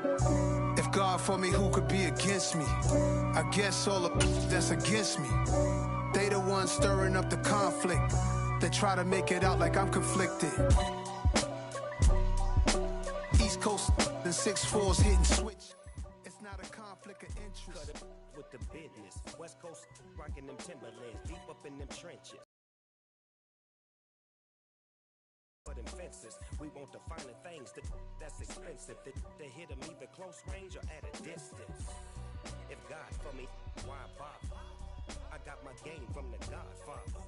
If God for me, who could be against me? I guess all the that's against me. They the ones stirring up the conflict. They try to make it out like I'm conflicted. East Coast and 6'4s hitting switch. It's not a conflict of interest. Cut it with the business. West Coast rocking them Timberlands, deep up in them trenches. Them fences, we want the finer things that's expensive. They hit them either close range or at a distance. If God for me, why bother? I got my game from the Godfather.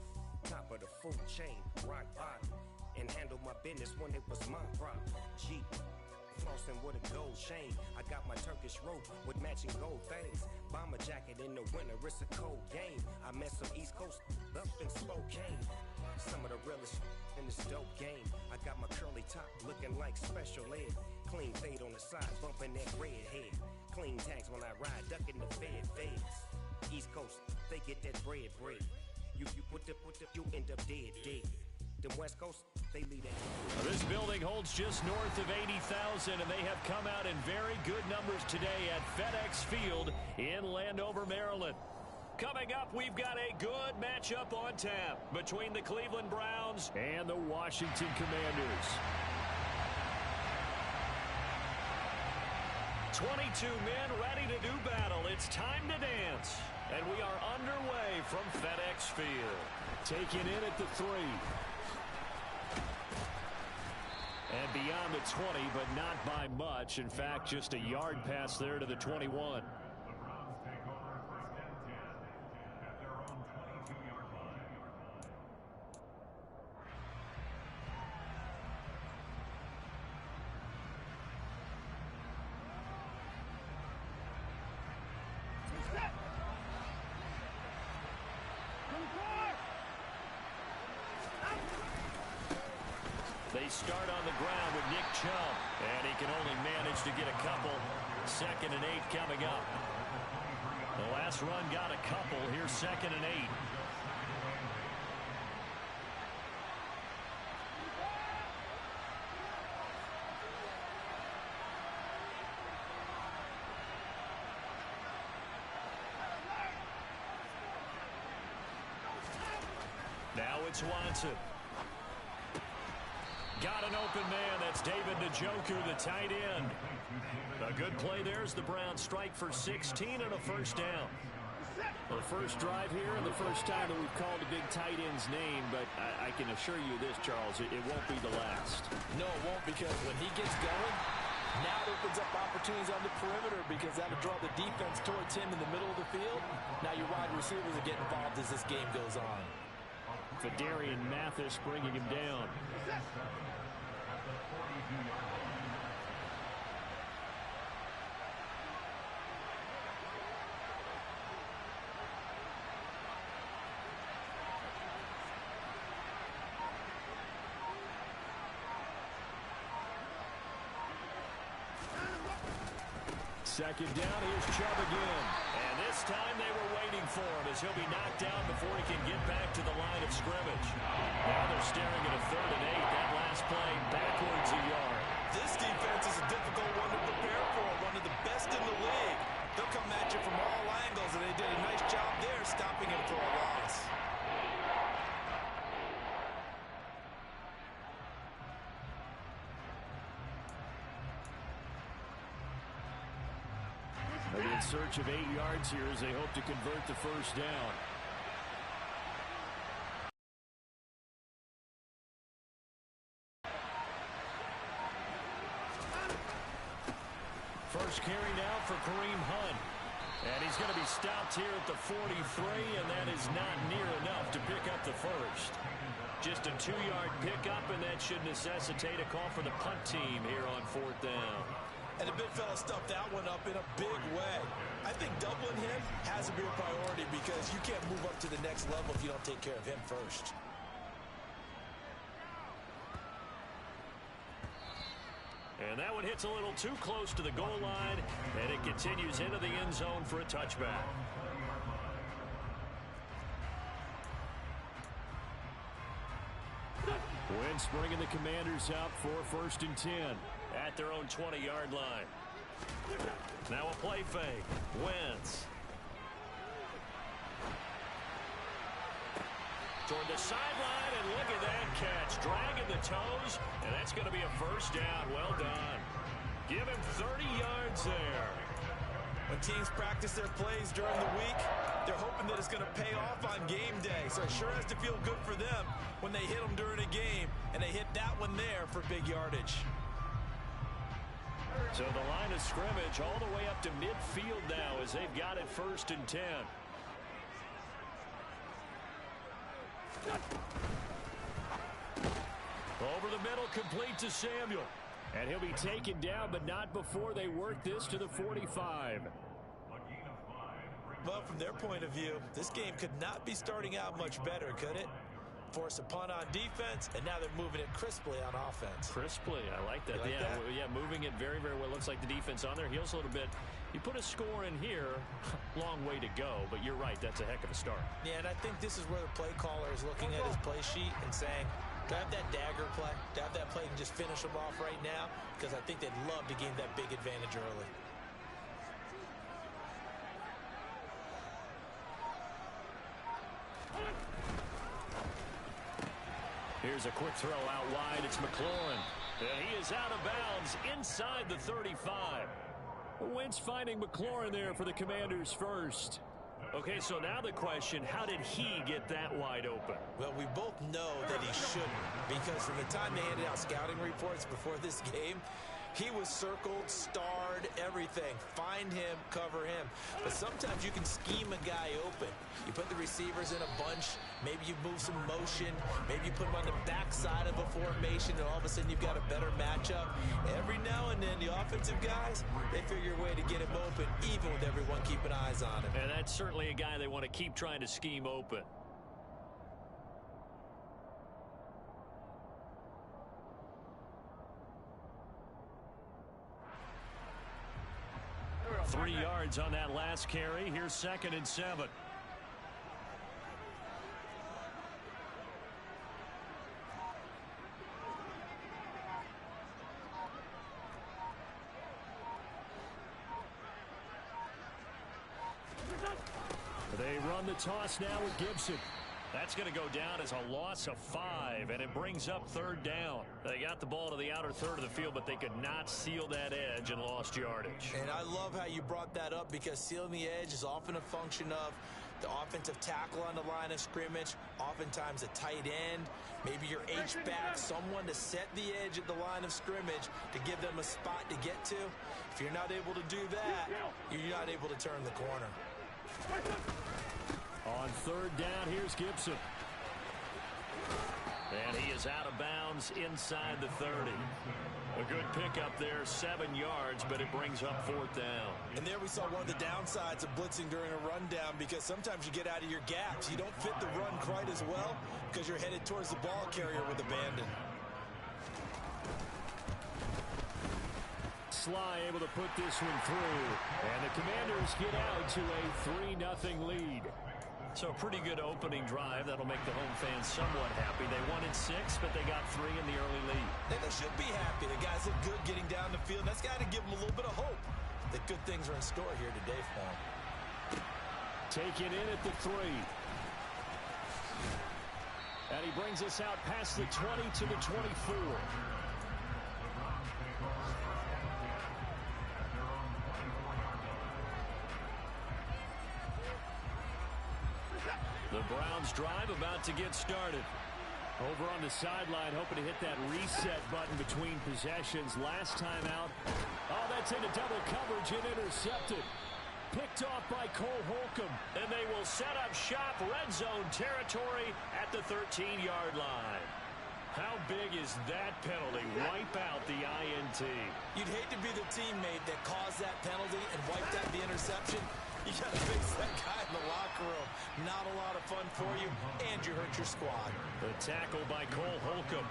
Top of the food chain, rock bottom, and handle my business when it was my problem. Jeep, flossing with a gold chain. I got my Turkish rope with matching gold things. Bomber jacket in the winter, it's a cold game. I met some East Coast up in Spokane. Some of the realest in this dope game. I got my curly top looking like special ed. Clean fade on the side, bumping that red head. Clean tags when I ride, ducking the feds. East Coast, they get that bread. You you end up dead. Them West Coast, they lead that. This building holds just north of 80,000, and they have come out in very good numbers today at FedEx Field in Landover, Maryland. Coming up, we've got a good matchup on tap between the Cleveland Browns and the Washington Commanders. 22 men ready to do battle. It's time to dance. And we are underway from FedEx Field. Taken in at the 3. And beyond the 20, but not by much. In fact, just a yard pass there to the 21. They start on the ground with Nick Chubb, and he can only manage to get a couple. 2nd and 8 coming up. The last run got a couple. Here's 2nd and 8. Now it's Watson. Got an open man. That's David Njoku, the tight end. A good play there as the Browns strike for 16 and a first down. The first drive here and the first time that we've called a big tight end's name, but I can assure you this, Charles, it won't be the last. No, it won't, because when he gets going, now it opens up opportunities on the perimeter, because that'll draw the defense towards him in the middle of the field. Now your wide receivers will get involved as this game goes on. Fadarian Mathis bringing him down. Second down, here's Chubb again. And this time they were waiting for him, as he'll be knocked down before he can get back to the line of scrimmage. Now they're staring at a 3rd and 8. That last play backwards a yard. This defense is a difficult one to prepare for, one of the best in the league. They'll come at you from all angles, and they did a nice job there stopping him for a loss. They're in search of 8 yards here as they hope to convert the first down. First carry now for Kareem Hunt. And he's going to be stopped here at the 43, and that is not near enough to pick up the first. Just a 2-yard pickup, and that should necessitate a call for the punt team here on 4th down. And the big fella stuffed that one up in a big way. I think doubling him has to be a priority, because you can't move up to the next level if you don't take care of him first. And that one hits a little too close to the goal line, and it continues into the end zone for a touchback. Wentz bringing the Commanders out for 1st and 10 at their own 20-yard line. Now a play fake. Wentz. Toward the sideline, and look at that catch. Dragging the toes, and that's going to be a first down. Well done. Give him 30 yards there. When teams practice their plays during the week, they're hoping that it's going to pay off on game day. So it sure has to feel good for them when they hit them during a game, and they hit that one there for big yardage. So the line of scrimmage all the way up to midfield now as they've got it 1st and 10. Over the middle, complete to Samuel. And he'll be taken down, but not before they work this to the 45. Well, from their point of view, this game could not be starting out much better, could it? Force a punt on defense, and now they're moving it crisply on offense. Crisply, I like that. Like that? Yeah, moving it very, very well. Looks like the defense on their heels a little bit. You put a score in here, long way to go, but you're right, that's a heck of a start. Yeah, and I think this is where the play caller is looking at his play sheet and saying, do I have that dagger play? Do I have that play and just finish them off right now? Because I think they'd love to gain that big advantage early. Here's a quick throw out wide. It's McLaurin. And he is out of bounds inside the 35. Wentz finding McLaurin there for the Commanders first. Okay, so now the question, how did he get that wide open? Well, we both know that he shouldn't, because from the time they handed out scouting reports before this game, he was circled, starred, everything. Find him, cover him. But sometimes you can scheme a guy open. You put the receivers in a bunch. Maybe you move some motion. Maybe you put them on the backside of a formation, and all of a sudden you've got a better matchup. Every now and then, the offensive guys, they figure a way to get him open, even with everyone keeping eyes on him. And that's certainly a guy they want to keep trying to scheme open. Three yards on that last carry. Here's 2nd and 7. They run the toss now with Gibson. That's going to go down as a loss of 5, and it brings up 3rd down. They got the ball to the outer third of the field, but they could not seal that edge and lost yardage. And I love how you brought that up, because sealing the edge is often a function of the offensive tackle on the line of scrimmage, oftentimes a tight end, maybe your H-back, someone to set the edge at the line of scrimmage to give them a spot to get to. If you're not able to do that, you're not able to turn the corner. On 3rd down, here's Gibson. And he is out of bounds inside the 30. A good pickup there, 7 yards, but it brings up 4th down. And there we saw one of the downsides of blitzing during a rundown, because sometimes you get out of your gaps. You don't fit the run quite as well because you're headed towards the ball carrier with abandon. Sly able to put this one through. And the Commanders get out to a 3-0 lead. So a pretty good opening drive. That'll make the home fans somewhat happy. They wanted 6, but they got 3 in the early lead. And they should be happy. The guys look good getting down the field. That's got to give them a little bit of hope that good things are in store here today for them. Taken in at the 3. And he brings us out past the 20 to the 24. The Browns drive about to get started. Over on the sideline, hoping to hit that reset button between possessions. Last time out. Oh, that's into double coverage and intercepted. Picked off by Cole Holcomb. And they will set up shop, red zone territory at the 13-yard line. How big is that penalty? Wipe out the INT. You'd hate to be the teammate that caused that penalty and wiped out the interception. You got to face that guy in the locker room. Not a lot of fun for you, and you hurt your squad. The tackle by Cole Holcomb.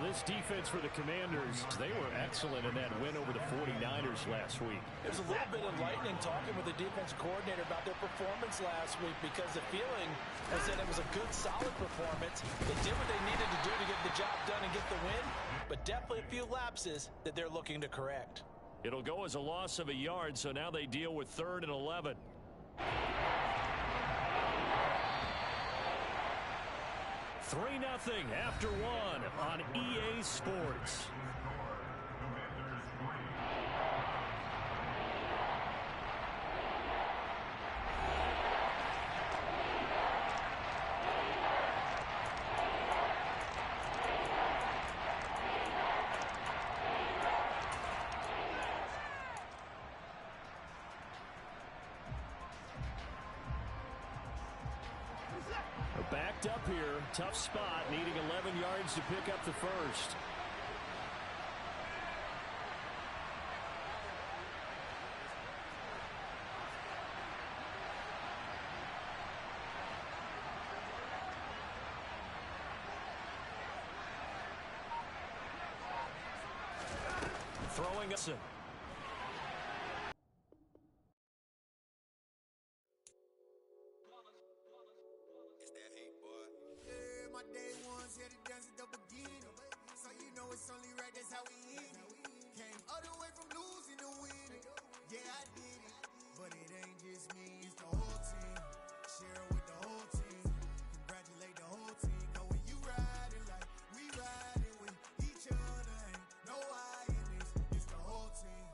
This defense for the Commanders, they were excellent in that win over the 49ers last week. It was a little bit enlightening talking with the defense coordinator about their performance last week, because the feeling was that it was a good, solid performance. They did what they needed to do to get the job done and get the win, but definitely a few lapses that they're looking to correct. It'll go as a loss of a yard, so now they deal with 3rd and 11. Three 0 after one on EA Sports. Backed up here, tough spot, needing 11 yards to pick up the first. Throwing us in. My day ones here to dance at the beginning. So you know it's only right, that's how we end it. Came all the way from losing to winning. Yeah, I did it. But it ain't just me, it's the whole team. Share it with the whole team. Congratulate the whole team. Cause when you riding like we riding with each other, ain't no I in this. It's the whole team.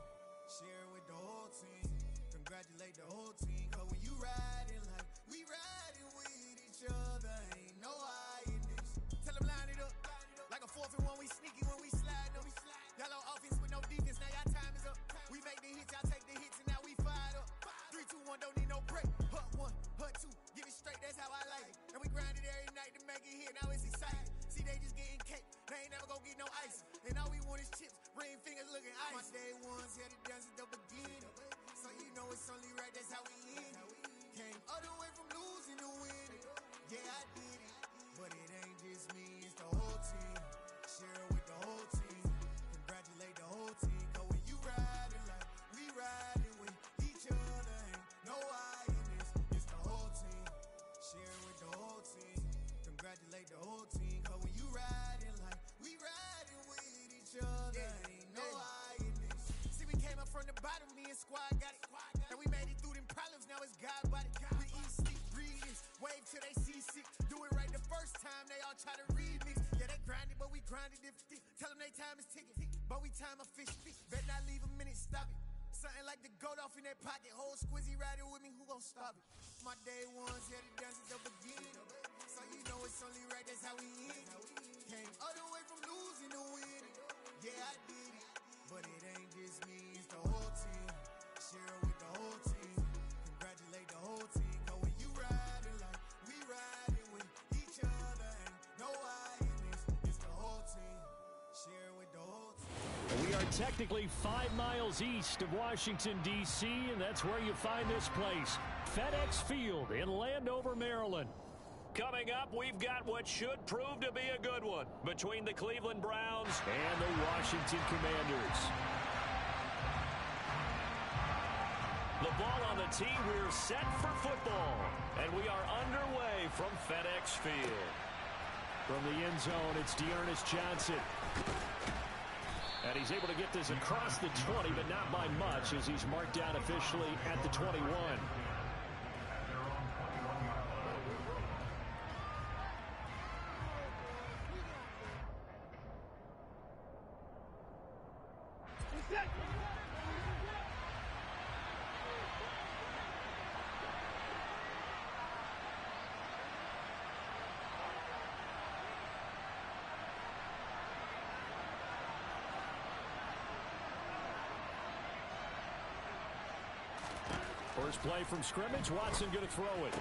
Share it with the whole team. Congratulate the whole team. Cause when you riding like we riding with each other, ain't no I in this. Tell them line it up. Like a 4th and 1, we sneaky when we slide up. Y'all on offense with no defense, now y'all time is up. We make the hits, y'all take the hits, and now we fired up. 3, 2, 1, don't need no break. Hut 1, hut 2, give it straight, that's how I like it. And we grind it every night to make it hit, now it's exciting. See, they just getting cake, they ain't never gonna get no ice. And all we want is chips, ring fingers looking ice. My day ones here to dance at the beginning. So you know it's only right, that's how we end it. Came all the way from losing to winning. Yeah, I did it. But it ain't just me, it's the whole team. Share it with the whole team. Congratulate the whole team. Cause when you riding like we riding with each other, ain't no I in this. It's the whole team. Share it with the whole team. Congratulate the whole team. Cause when you riding like we riding with each other, ain't no I in this. See, we came up from the bottom, me and squad got it. And we made it through them problems, now it's God body. We eat, sleep, breathe this. Wave till they see sick. Do it right the first time, they all try to remix. Yeah, they grinded, but we grinded different. Tell them they time is ticking, but we time a fish. Bet not leave a minute, stop it. Something like the goat off in that pocket. Whole squizzy riding with me, who gon' stop it? My day ones here to dance at the beginning. So you know it's only right, that's how we end it. Came all the way from losing to winning. Yeah, I did it. But it ain't just me, it's the whole team. Share it with the whole team. Congratulate the whole team. Cause when you riding like we riding with each other, ain't no I in this. It's the whole team. Share it with the whole team. We are technically 5 miles east of Washington, D.C., and that's where you find this place, FedEx Field in Landover, Maryland. Coming up, we've got what should prove to be a good one between the Cleveland Browns and the Washington Commanders. The ball on the tee, we're set for football, and we are underway from FedEx Field. From the end zone, it's Dearness Johnson. And he's able to get this across the 20, but not by much, as he's marked down officially at the 21. First play from scrimmage, Watson going to throw it.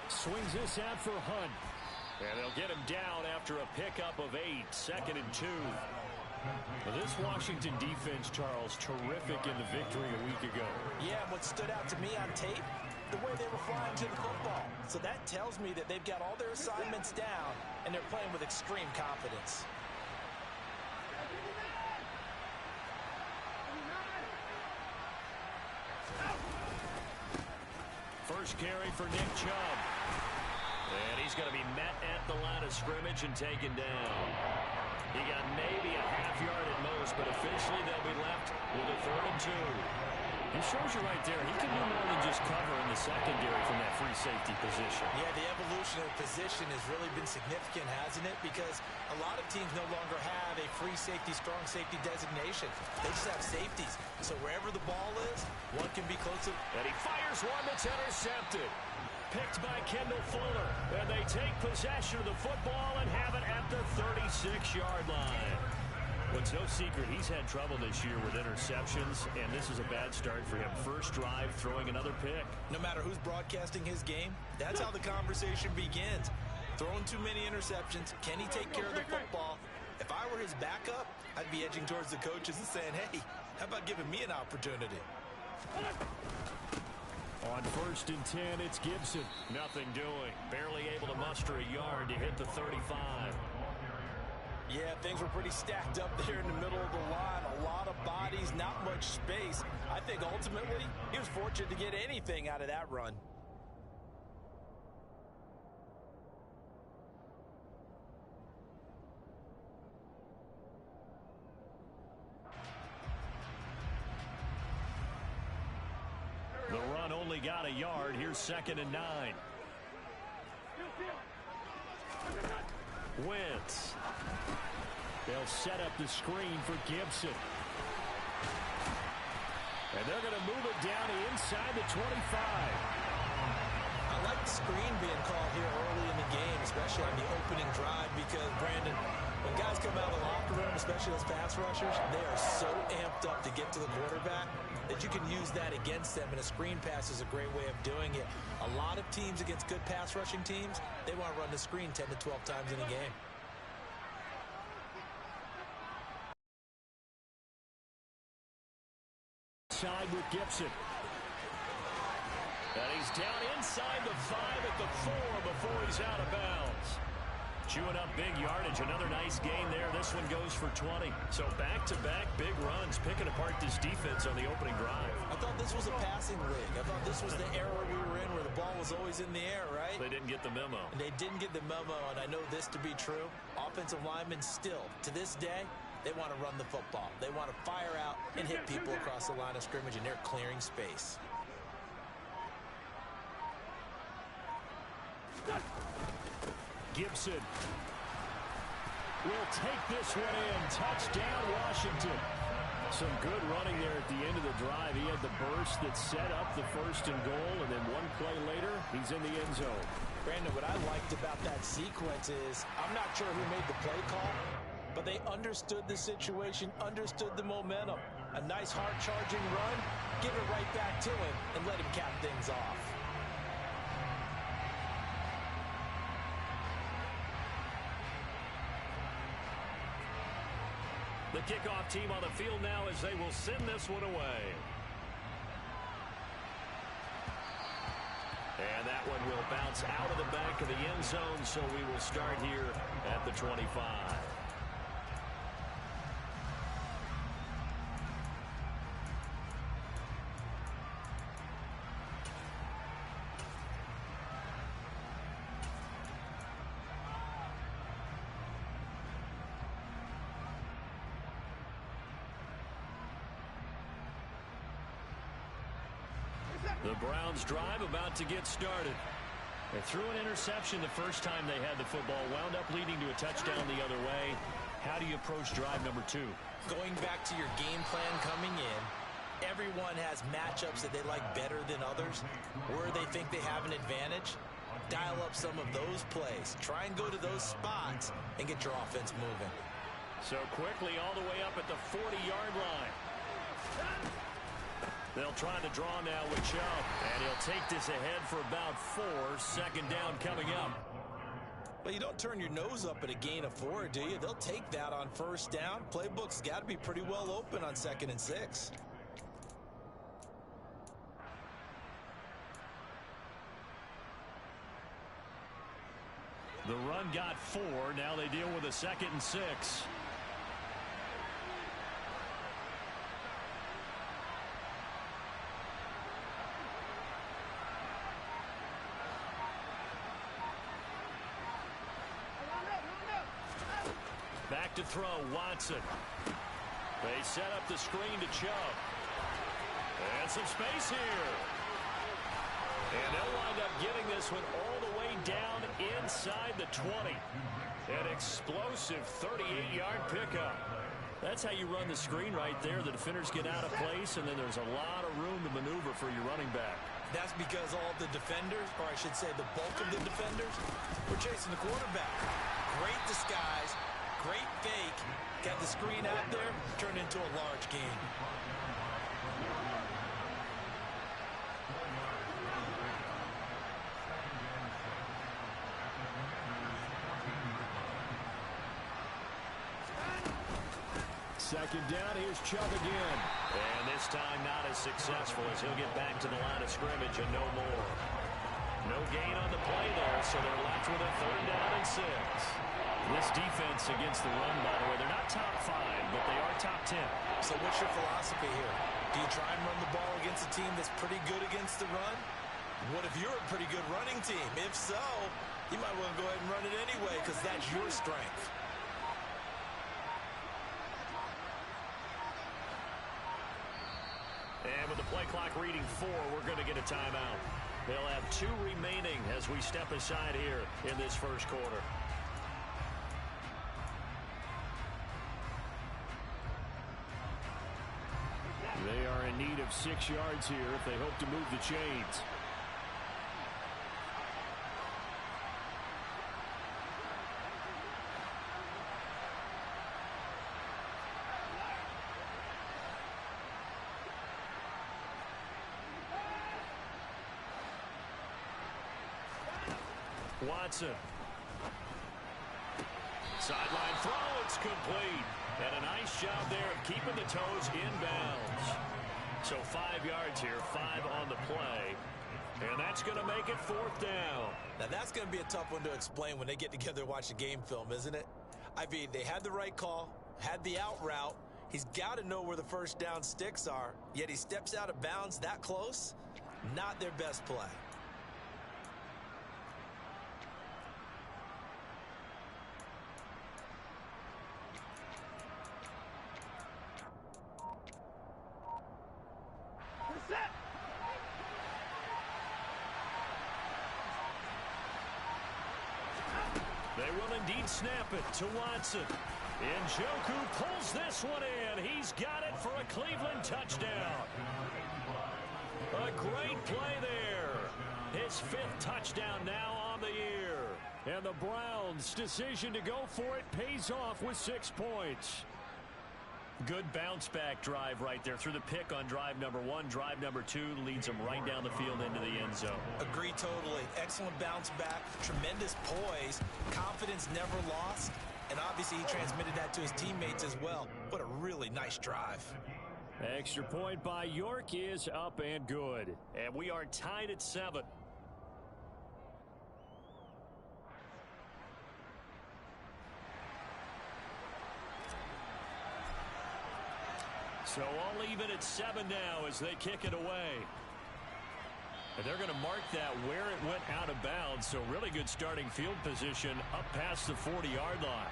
Swings this out for Hunt. And they'll get him down after a pickup of 8, 2nd and 2. Well, this Washington defense, Charles, terrific in the victory a week ago. Yeah, what stood out to me on tape, the way they were flying to the football. So that tells me that they've got all their assignments down, and they're playing with extreme confidence. First carry for Nick Chubb. And he's going to be met at the line of scrimmage and taken down. He got maybe a half yard at most, but officially they'll be left with a 3rd and 2. He shows you right there, he can do more than just cover in the secondary from that free safety position. Yeah, the evolution of the position has really been significant, hasn't it? Because a lot of teams no longer have a free safety, strong safety designation. They just have safeties. So wherever the ball is, one can be close to. And he fires one that's intercepted. Picked by Kendall Fuller. And they take possession of the football and have it at the 36-yard line. Well, it's no secret he's had trouble this year with interceptions, and this is a bad start for him. First drive, throwing another pick. No matter who's broadcasting his game, that's how the conversation begins. Throwing too many interceptions. Can he take care of the football? If I were his backup, I'd be edging towards the coaches and saying, hey, how about giving me an opportunity? On 1st and 10, it's Gibson. Nothing doing. Barely able to muster a yard to hit the 35. Yeah, things were pretty stacked up there in the middle of the line. A lot of bodies, not much space. I think ultimately he was fortunate to get anything out of that run. The run only got a yard. Here's 2nd and 9. Wentz. They'll set up the screen for Gibson. And they're going to move it down inside the 25. I like the screen being called here early in the game, especially on the opening drive, because, Brandon, when guys come out of the locker room, especially those pass rushers, they are so amped up to get to the quarterback that you can use that against them, and a screen pass is a great way of doing it. A lot of teams against good pass rushing teams, they want to run the screen 10 to 12 times in a game. Side with Gibson. And he's down inside the 5 at the 4 before he's out of bounds. Chewing up big yardage. Another nice gain there. This one goes for 20. So back-to-back big runs, picking apart this defense on the opening drive. I thought this was a passing league. I thought this was the era we were in where the ball was always in the air, right? They didn't get the memo. They didn't get the memo, and I know this to be true. Offensive linemen still, to this day, they want to run the football. They want to fire out and hit people across the line of scrimmage, and they're clearing space. Gibson will take this one in. Touchdown, Washington. Some good running there at the end of the drive. He had the burst that set up the 1st and goal, and then one play later, he's in the end zone. Brandon, what I liked about that sequence is, I'm not sure who made the play call, but they understood the situation, understood the momentum. A nice hard-charging run, give it right back to him, and let him cap things off. The kickoff team on the field now as they will send this one away. And that one will bounce out of the back of the end zone, so we will start here at the 25. The Browns drive about to get started. They threw an interception the first time they had the football, wound up leading to a touchdown the other way. How do you approach drive number 2? Going back to your game plan coming in, everyone has matchups that they like better than others. Where they think they have an advantage, dial up some of those plays. Try and go to those spots and get your offense moving. So quickly all the way up at the 40-yard line. They'll try the draw now with Chubb, and he'll take this ahead for about 4. 2nd down coming up. Well, you don't turn your nose up at a gain of 4, do you? They'll take that on 1st down. Playbook's got to be pretty well open on 2nd and 6. The run got 4. Now they deal with a 2nd and 6. back to throw. Watson. They set up the screen to Chubb. And some space here. And they'll wind up getting this one all the way down inside the 20. An explosive 38-yard pickup. That's how you run the screen right there. The defenders get out of place, and then there's a lot of room to maneuver for your running back. That's because all the defenders, or I should say the bulk of the defenders, were chasing the quarterback. Great disguise, great fake. Got the screen out there, turned into a large gain. Second down, here's Chubb again. And this time not as successful as he'll get back to the line of scrimmage and no more. No gain on the play there, so they're left with a 3rd down and 6. This defense against the run, by the way, they're not top 5, but they are top 10. So what's your philosophy here? Do you try and run the ball against a team that's pretty good against the run? What if you're a pretty good running team? If so, you might want to go ahead and run it anyway because that's your strength. And with the play clock reading 4, we're going to get a timeout. They'll have 2 remaining as we step aside here in this first quarter. They are in need of 6 yards here if they hope to move the chains. Watson. Sideline throw, it's complete. And a nice job there of keeping the toes inbounds. So 5 yards here, 5 on the play. And that's going to make it 4th down. Now that's going to be a tough one to explain when they get together and watch the game film, isn't it? I mean, they had the right call, had the out route. He's got to know where the first down sticks are, yet he steps out of bounds that close. Not their best play. They will indeed snap it to Watson. Njoku pulls this one in. He's got it for a Cleveland touchdown. A great play there. His 5th touchdown now on the year. And the Browns' decision to go for it pays off with 6 points. Good bounce-back drive right there through the pick on drive number 1. Drive number 2 leads them right down the field into the end zone. Agree totally. Excellent bounce back, tremendous poise, confidence never lost, and obviously he transmitted that to his teammates as well. What a really nice drive. Extra point by York is up and good. And we are tied at 7. So all even at 7 now as they kick it away. And they're going to mark that where it went out of bounds. So really good starting field position up past the 40-yard line.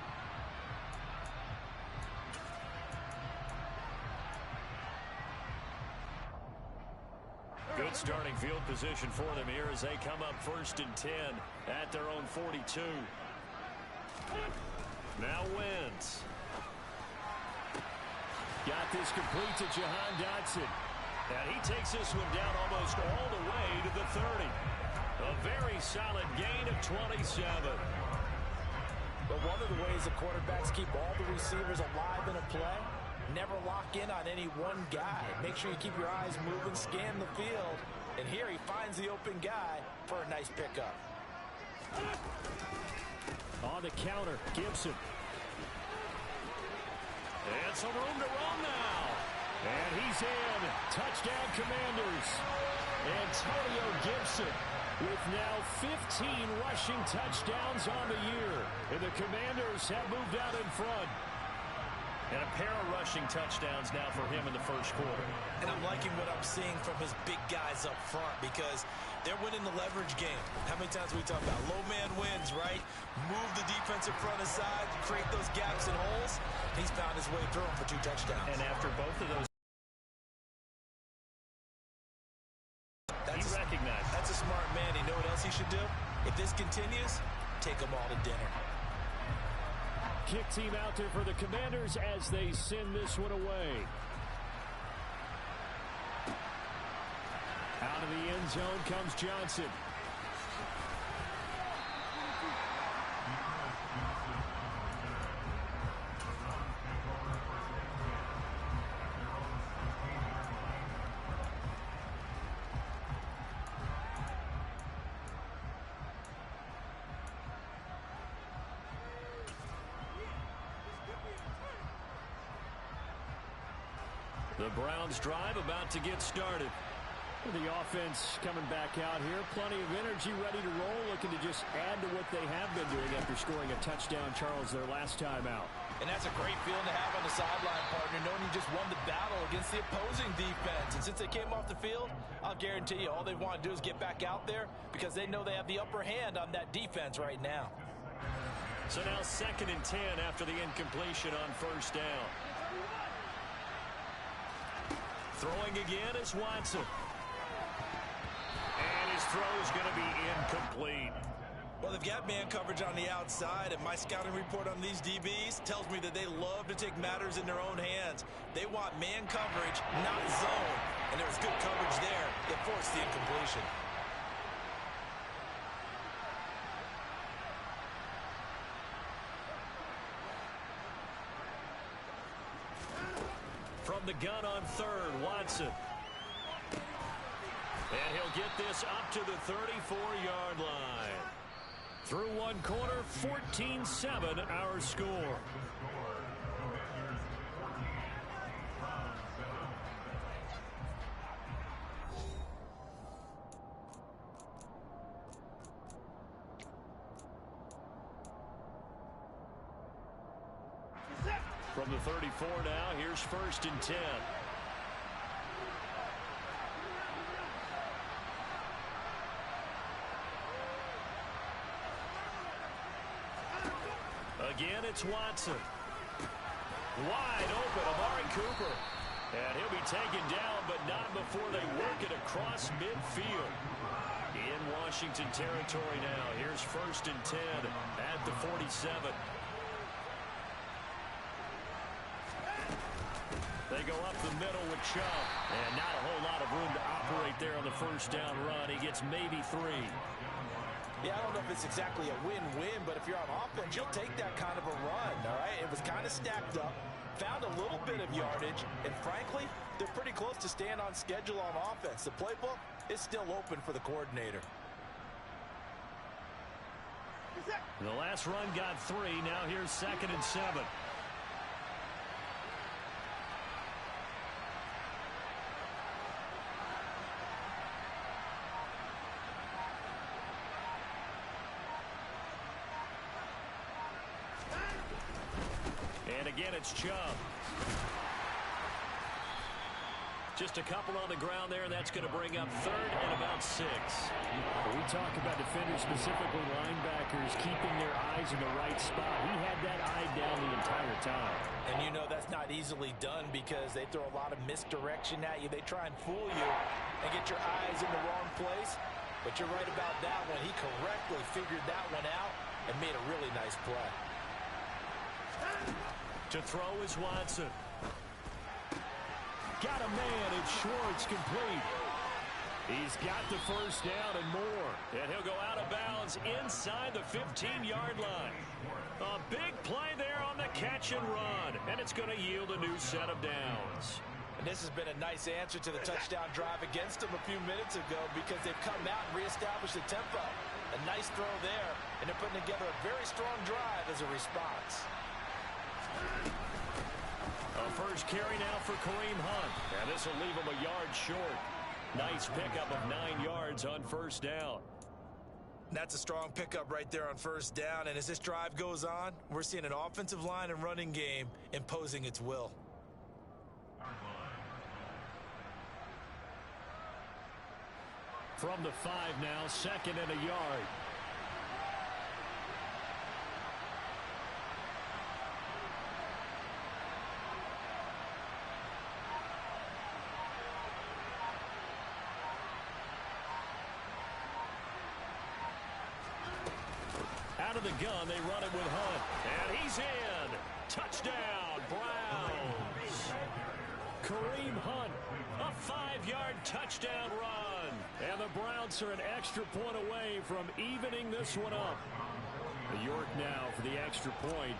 Good starting field position for them here as they come up 1st and 10 at their own 42. Now Wentz. Got this complete to Jahan Dotson. And he takes this one down almost all the way to the 30. A very solid gain of 27. But one of the ways the quarterbacks keep all the receivers alive in a play, never lock in on any one guy. Make sure you keep your eyes moving, scan the field. And here he finds the open guy for a nice pickup. On the counter, Gibson. And some room to run now. And he's in. Touchdown, Commanders. Antonio Gibson with now 15 rushing touchdowns on the year. And the Commanders have moved out in front. And a pair of rushing touchdowns now for him in the first quarter. And I'm liking what I'm seeing from his big guys up front because they're winning the leverage game. How many times we talk about low man wins, right? Move the defensive front aside, create those gaps and holes. He's found his way through them for 2 touchdowns. And after both of those, he recognized. That's a smart man. You know what else he should do? If this continues, take them all to dinner. Kick team out there for the Commanders as they send this one away. Out of the end zone comes Johnson. The Browns drive about to get started. The offense coming back out here. Plenty of energy, ready to roll, looking to just add to what they have been doing after scoring a touchdown, Charles, their last time out. And that's a great feeling to have on the sideline, partner, knowing you just won the battle against the opposing defense. And since they came off the field, I'll guarantee you all they want to do is get back out there because they know they have the upper hand on that defense right now. So now 2nd and 10 after the incompletion on first down. Throwing again is Watson. And his throw is going to be incomplete. Well, they've got man coverage on the outside, and my scouting report on these DBs tells me that they love to take matters in their own hands. They want man coverage, not zone. And there was good coverage there that forced the incompletion. From the gun on 3rd, Watson. And he'll get this up to the 34-yard line. Through one quarter, 14-7 our score. From the 34 now, here's 1st and 10. Again, it's Watson. Wide open, Amari Cooper. And he'll be taken down, but not before they work it across midfield. In Washington territory now. Here's 1st and 10 at the 47. They go up the middle with Chubb. And not a whole lot of room to operate there on the first down run. He gets maybe 3. Yeah, I don't know if it's exactly a win-win, but if you're on offense, you'll take that kind of a run, all right? It was kind of stacked up, found a little bit of yardage, and frankly, they're pretty close to staying on schedule on offense. The playbook is still open for the coordinator. The last run got 3. Now here's 2nd and 7. And again, it's Chubb. Just a couple on the ground there, and that's going to bring up 3rd and about 6. We talk about defenders, specifically linebackers, keeping their eyes in the right spot. He had that eye down the entire time. And you know that's not easily done because they throw a lot of misdirection at you. They try and fool you and get your eyes in the wrong place. But you're right about that one. He correctly figured that one out and made a really nice play. To throw is Watson. Got a man, and Schwartz complete. He's got the first down and more. And he'll go out of bounds inside the 15-yard line. A big play there on the catch and run. And it's going to yield a new set of downs. And this has been a nice answer to the touchdown drive against them a few minutes ago because they've come out and reestablished the tempo. A nice throw there, and they're putting together a very strong drive as a response. A first carry now for Kareem Hunt. And this will leave him a yard short. Nice pickup of 9 yards on first down. That's a strong pickup right there on first down, and as this drive goes on, we're seeing an offensive line and running game imposing its will. From the 5 now, 2nd and a yard. Out of the gun, they run it with Hunt. And he's in. Touchdown, Browns. Kareem Hunt, a 5-yard touchdown run. And the Browns are an extra point away from evening this one up. York now for the extra point.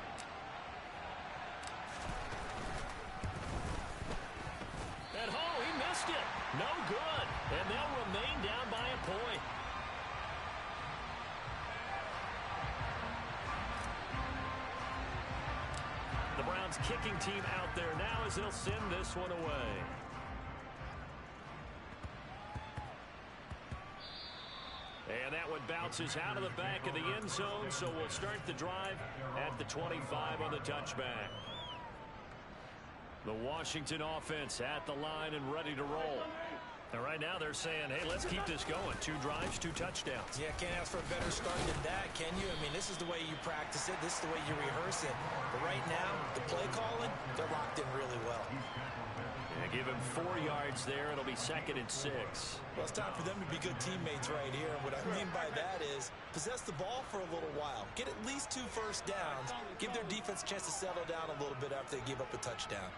And he missed it. No good. And they'll remain down by a point. The Browns kicking team out there now as they'll send this one away. And that one bounces out of the back of the end zone, so we'll start the drive at the 25 on the touchback. The Washington offense at the line and ready to roll. And right now they're saying, hey, let's keep this going. 2 drives, 2 touchdowns. Yeah, can't ask for a better start than that, can you? I mean, this is the way you practice it. This is the way you rehearse it. But right now, the play calling, they're locked in really well. Yeah, give him 4 yards there. It'll be 2nd and 6. Well, it's time for them to be good teammates right here. And what I mean by that is possess the ball for a little while. Get at least 2 first downs. Give their defense a chance to settle down a little bit after they give up a touchdown.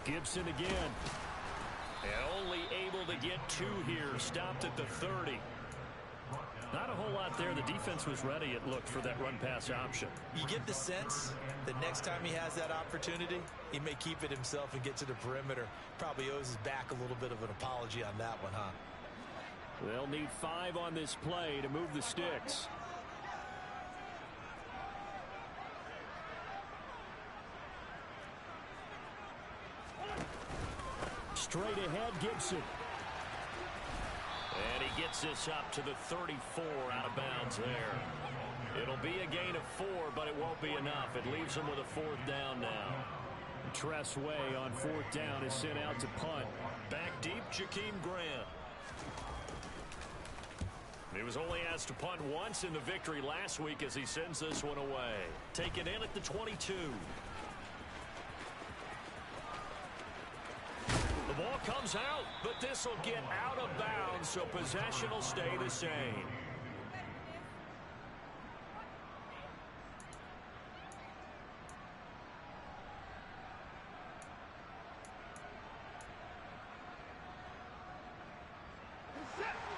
Gibson again. And only able to get 2 here. Stopped at the 30. Not a whole lot there. The defense was ready, it looked, for that run-pass option. You get the sense that next time he has that opportunity, he may keep it himself and get to the perimeter. Probably owes his back a little bit of an apology on that one, huh? They'll need 5 on this play to move the sticks. Straight ahead, Gibson. And he gets this up to the 34, out of bounds there. It'll be a gain of 4, but it won't be enough. It leaves him with a 4th down now. Tress Way on 4th down is sent out to punt. Back deep, Jakeem Grant. He was only asked to punt once in the victory last week as he sends this one away. Taken in at the 22. The ball comes out, but this will get out of bounds, so possession will stay the same.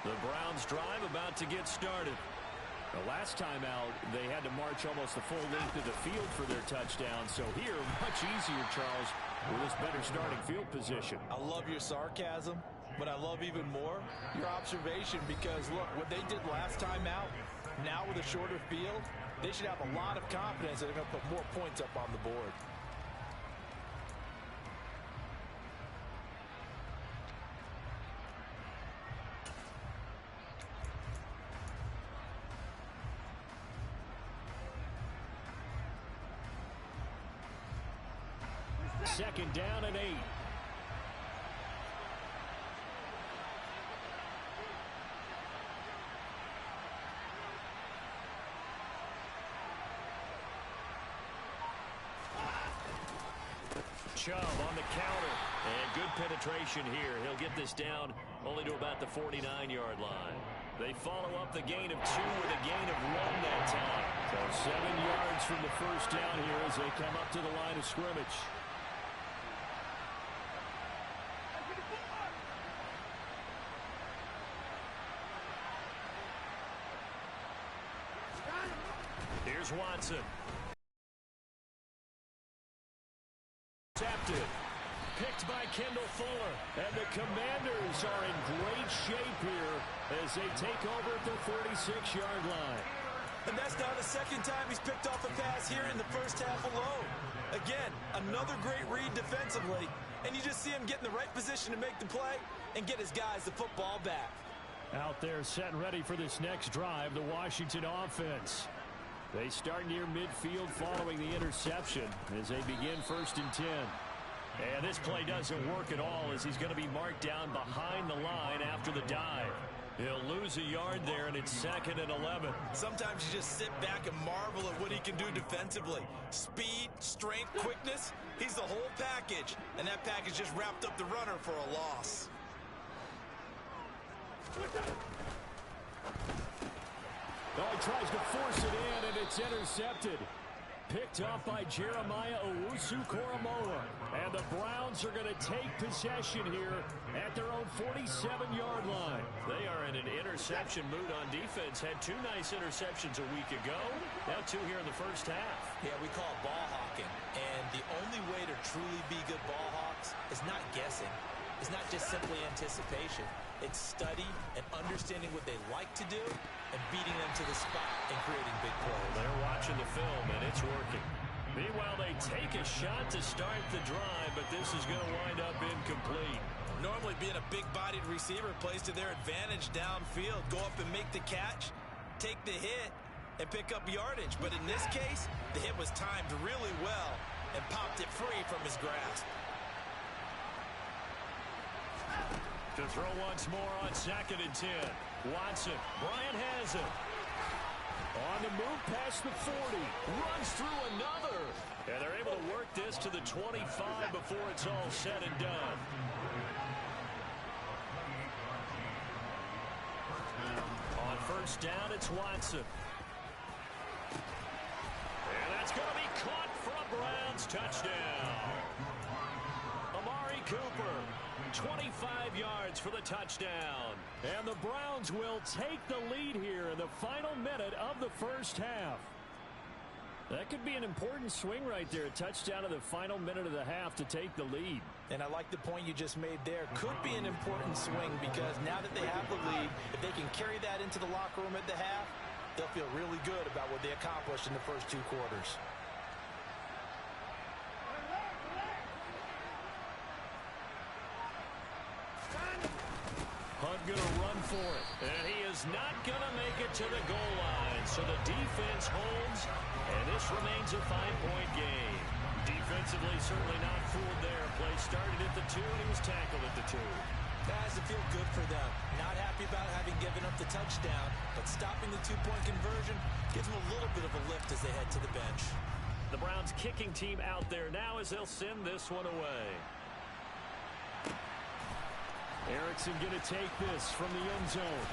The Browns drive about to get started. The last time out, they had to march almost the full length of the field for their touchdown. So here, much easier, Charles, with this better starting field position. I love your sarcasm, but I love even more your observation because, look, what they did last time out, now with a shorter field, they should have a lot of confidence that they're going to put more points up on the board. Second down and 8. Chubb on the counter. And good penetration here. He'll get this down only to about the 49-yard line. They follow up the gain of 2 with a gain of 1 that time. So 7 yards from the first down here as they come up to the line of scrimmage. Here's Watson. Intercepted. Picked by Kendall Fuller. And the Commanders are in great shape here as they take over at the 46-yard line. And that's now the second time he's picked off a pass here in the first half alone. Again, another great read defensively, and you just see him get in the right position to make the play and get his guys the football back. Out there set and ready for this next drive, the Washington offense. They start near midfield following the interception as they begin 1st and 10. And this play doesn't work at all as he's going to be marked down behind the line after the dive. He'll lose a yard there, and it's 2nd and 11. Sometimes you just sit back and marvel at what he can do defensively. Speed, strength, quickness, he's the whole package. And that package just wrapped up the runner for a loss. Oh, he tries to force it in, and it's intercepted. Picked off by Jeremiah Owusu-Koramoah. And the Browns are going to take possession here at their own 47-yard line. They are in an interception mood on defense. Had 2 nice interceptions a week ago. Now 2 here in the first half. Yeah, we call it ball hawking. And the only way to truly be good ball hawks is not guessing. It's not just simply anticipation. It's study and understanding what they like to do and beating them to the spot and creating big plays. They're watching the film, and it's working. Meanwhile, they take a shot to start the drive, but this is going to wind up incomplete. Normally being a big-bodied receiver plays to their advantage downfield. Go up and make the catch, take the hit, and pick up yardage. But in this case, the hit was timed really well and popped it free from his grasp. To throw once more on 2nd and 10. Watson. Bryant has it. On the move past the 40. Runs through another. And they're able to work this to the 25 before it's all said and done. On 1st down, it's Watson. And that's going to be caught for a Browns touchdown. Amari Cooper. 25 yards for the touchdown. And the Browns will take the lead here in the final minute of the first half. That could be an important swing right there. A touchdown in the final minute of the half to take the lead. And I like the point you just made there. Could be an important swing because now that they have the lead, if they can carry that into the locker room at the half, they'll feel really good about what they accomplished in the first 2 quarters. Hunt going to run for it. And he is not going to make it to the goal line. So the defense holds, and this remains a 5-point game. Defensively, certainly not fooled there. Play started at the 2, and he was tackled at the 2. That has to feel good for them. Not happy about having given up the touchdown, but stopping the 2-point conversion gives them a little bit of a lift as they head to the bench. The Browns kicking team out there now as they'll send this one away. Erickson going to take this from the end zone.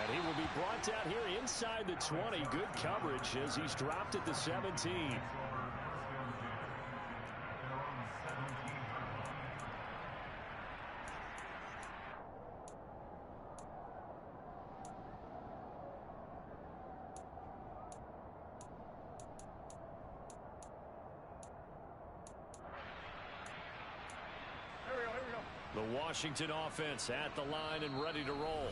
And he will be brought down here inside the 20. Good coverage as he's dropped at the 17. The Washington offense at the line and ready to roll.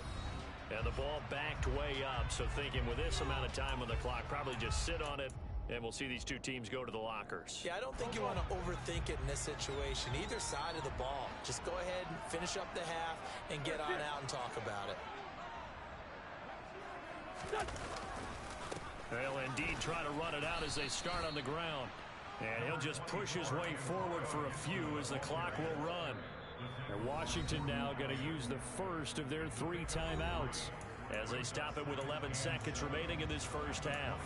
And the ball backed way up. So thinking with this amount of time on the clock, probably just sit on it, and we'll see these 2 teams go to the lockers. Yeah, I don't think you want to overthink it in this situation. Either side of the ball. Just go ahead and finish up the half and get on out and talk about it. They'll indeed try to run it out as they start on the ground. And he'll just push his way forward for a few as the clock will run. And Washington now going to use the first of their 3 timeouts as they stop it with 11 seconds remaining in this first half.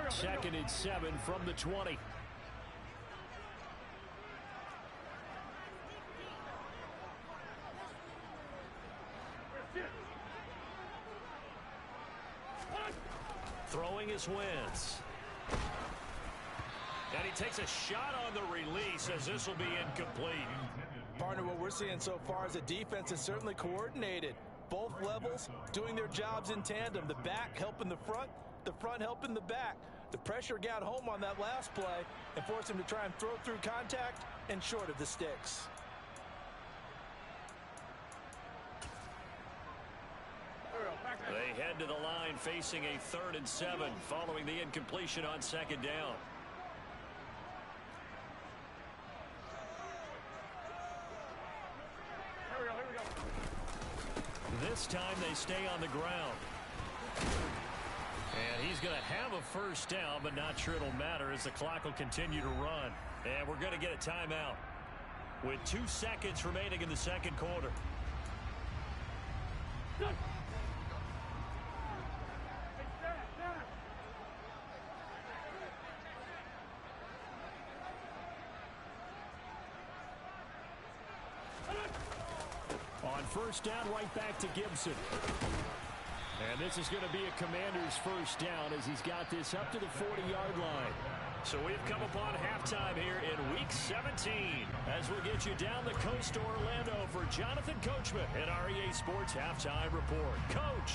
2nd and 7 from the 20. Throwing is Wentz. And he takes a shot on the release as this will be incomplete. Partner, what we're seeing so far is the defense is certainly coordinated. Both levels doing their jobs in tandem. The back helping the front helping the back. The pressure got home on that last play and forced him to try and throw through contact and short of the sticks. They head head to the line facing a 3rd and 7 following the incompletion on 2nd down. Here we go. This time they stay on the ground. And he's going to have a 1st down, but not sure it'll matter as the clock will continue to run. And we're going to get a timeout with 2 seconds remaining in the 2nd quarter. On 1st down, right back to Gibson. And this is going to be a Commander's 1st down as he's got this up to the 40-yard line. So we've come upon halftime here in Week 17 as we'll get you down the coast to Orlando for Jonathan Coachman at REA Sports Halftime Report. Coach.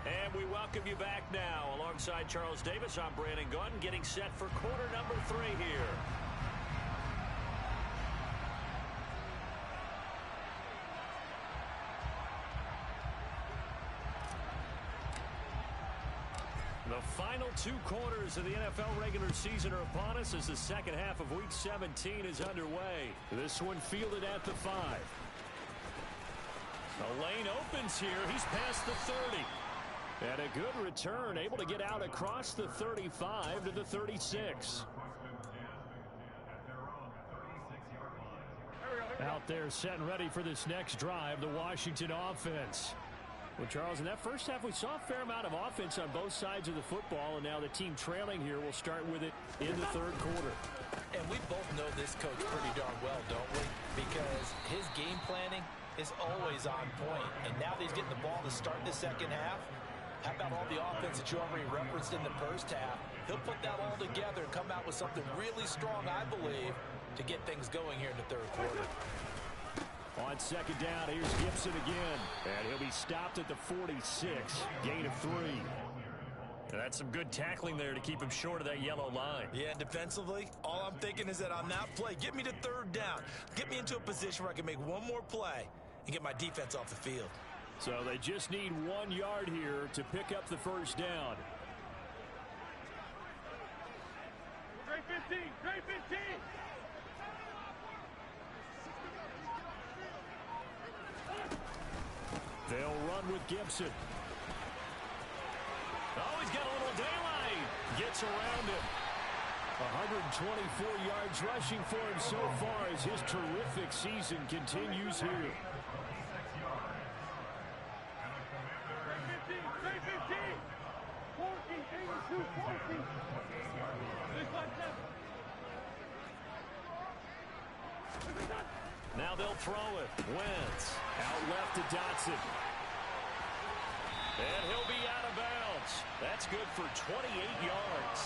And we welcome you back now. Alongside Charles Davis, I'm Brandon Gunn, getting set for quarter number 3 here. The final 2 quarters of the NFL regular season are upon us as the second half of Week 17 is underway. This one fielded at the 5. The lane opens here. He's past the 30. And a good return, able to get out across the 35 to the 36. Out there set and ready for this next drive, the Washington offense. Well, Charles, in that first half, we saw a fair amount of offense on both sides of the football, and now the team trailing here will start with it in the 3rd quarter. And we both know this coach pretty darn well, don't we? Because his game planning is always on point. And now that he's getting the ball to start the 2nd half, how about all the offense that you already referenced in the first half? He'll put that all together and come out with something really strong, I believe, to get things going here in the 3rd quarter. On 2nd down, here's Gibson again. And he'll be stopped at the 46. Gain of 3. And that's some good tackling there to keep him short of that yellow line. Yeah, defensively, all I'm thinking is that on that play, get me to 3rd down. Get me into a position where I can make one more play and get my defense off the field. So they just need 1 yard here to pick up the 1st down. Great 15, great 15. They'll run with Gibson. Oh, he's got a little daylight. Gets around him. 124 yards rushing for him so far as his terrific season continues here. Great 15, 14, 82, 14. Now they'll throw it. Wentz out left to Dotson. And he'll be out of bounds. That's good for 28 yards.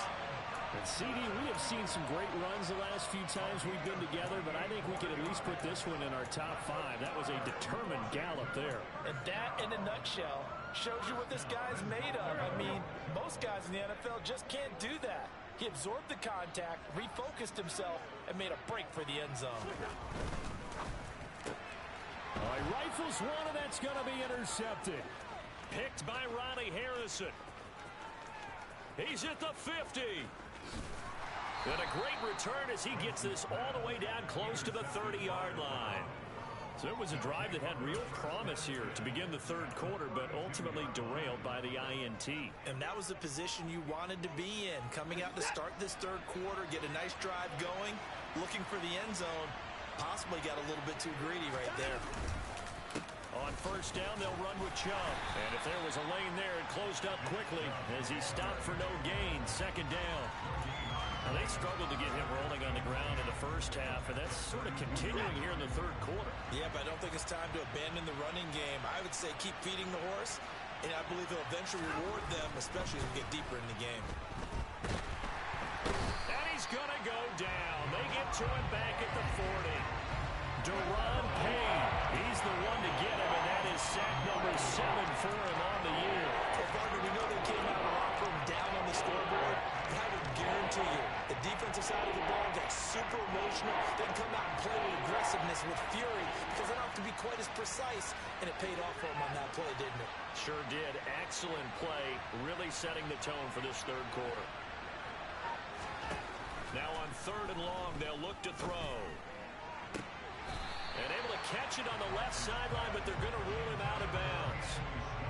And CD, we have seen some great runs the last few times we've been together, but I think we could at least put this one in our top 5. That was a determined gallop there. And that, in a nutshell, shows you what this guy's made of. I mean, most guys in the NFL just can't do that. He absorbed the contact, refocused himself, and made a break for the end zone. All right, rifles one, and that's going to be intercepted. Picked by Ronnie Harrison. He's at the 50. And a great return as he gets this all the way down close to the 30-yard line. So it was a drive that had real promise here to begin the 3rd quarter, but ultimately derailed by the INT. And that was the position you wanted to be in. Coming out to start this 3rd quarter, get a nice drive going, looking for the end zone. Possibly got a little bit too greedy right there. On 1st down, they'll run with Chubb. And if there was a lane there, it closed up quickly as he stopped for no gain. 2nd down. Now, they struggled to get him rolling on the ground in the first half, and that's sort of continuing here in the 3rd quarter. Yeah, but I don't think it's time to abandon the running game. I would say keep feeding the horse, and I believe he'll eventually reward them, especially as we get deeper in the game. And he's going to go down. They get to him back at the 40. Deron Payne, he's the one to get him, and that is sack number 7 for him on the year. Well, Gardner, we know they came out of the locker room down on the scoreboard, but I would guarantee you the defense defensive side of the ball get super emotional. They can come out and play with aggressiveness, with fury, because they don't have to be quite as precise. And it paid off for them on that play, didn't it? Sure did. Excellent play, really setting the tone for this third quarter. Now on 3rd and long, they'll look to throw. And able to catch it on the left sideline, but they're going to rule him out of bounds.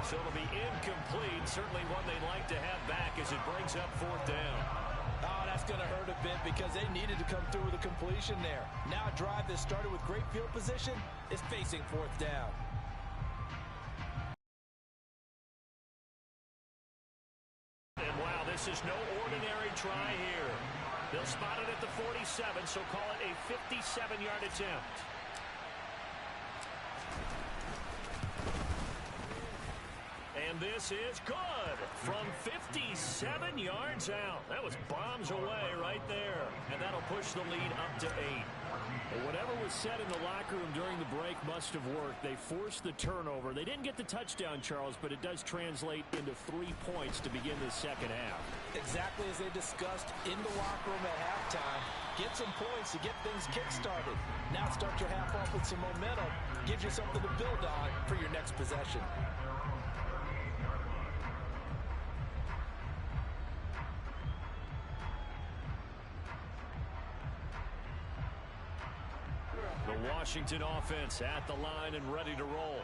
So it'll be incomplete. Certainly one they'd like to have back as it brings up 4th down. Oh, that's going to hurt a bit because they needed to come through with a completion there. Now a drive that started with great field position is facing 4th down. And wow, this is no ordinary try here. They'll spot it at the 47, so call it a 57-yard attempt. And this is good from 57 yards out. That was bombs away right there. And that'll push the lead up to 8. Well, whatever was said in the locker room during the break must have worked. They forced the turnover. They didn't get the touchdown, Charles, but it does translate into 3 points to begin the second half. Exactly as they discussed in the locker room at halftime. Get some points to get things kick-started. Now start your half off with some momentum. Gives you something to build on for your next possession. The Washington offense at the line and ready to roll.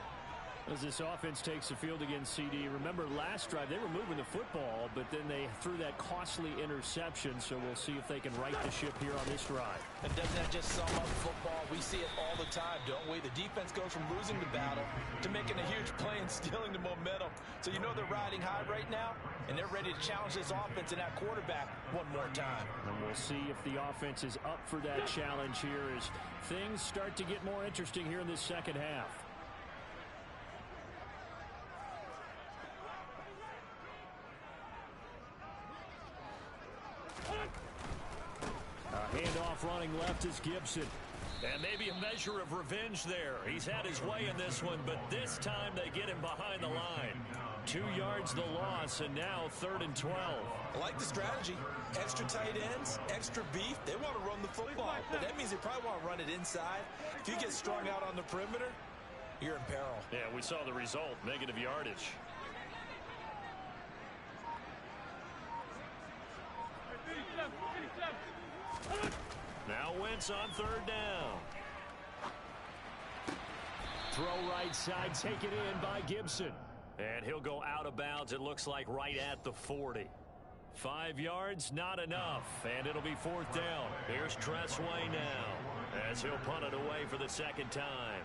As this offense takes the field against CD, remember last drive they were moving the football, but then they threw that costly interception, so we'll see if they can right the ship here on this drive. And doesn't that just sum up football? We see it all the time, don't we? The defense goes from losing the battle to making a huge play and stealing the momentum. So you know they're riding high right now, and they're ready to challenge this offense and that quarterback one more time. And we'll see if the offense is up for that challenge here as things start to get more interesting here in this second half. Handoff running left is Gibson. And maybe a measure of revenge there. He's had his way in this one, but this time they get him behind the line. 2 yards the loss, and now 3rd and 12. I like the strategy. Extra tight ends, extra beef. They want to run the football, but that means they probably want to run it inside. If you get strung out on the perimeter, you're in peril. Yeah, we saw the result, negative yardage. Now Wentz on 3rd down. Throw right side, take it in by Gibson. And he'll go out of bounds, it looks like right at the 40. 5 yards, not enough. And it'll be 4th down. Here's Tressway now as he'll punt it away for the 2nd time.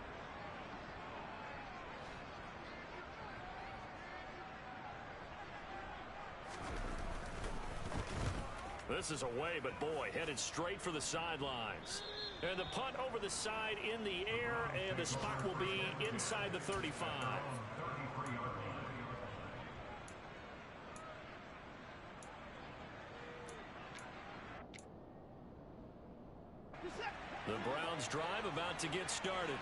This is away, but boy, headed straight for the sidelines. And the punt over the side in the air, and the spot will be inside the 35. The Browns drive about to get started.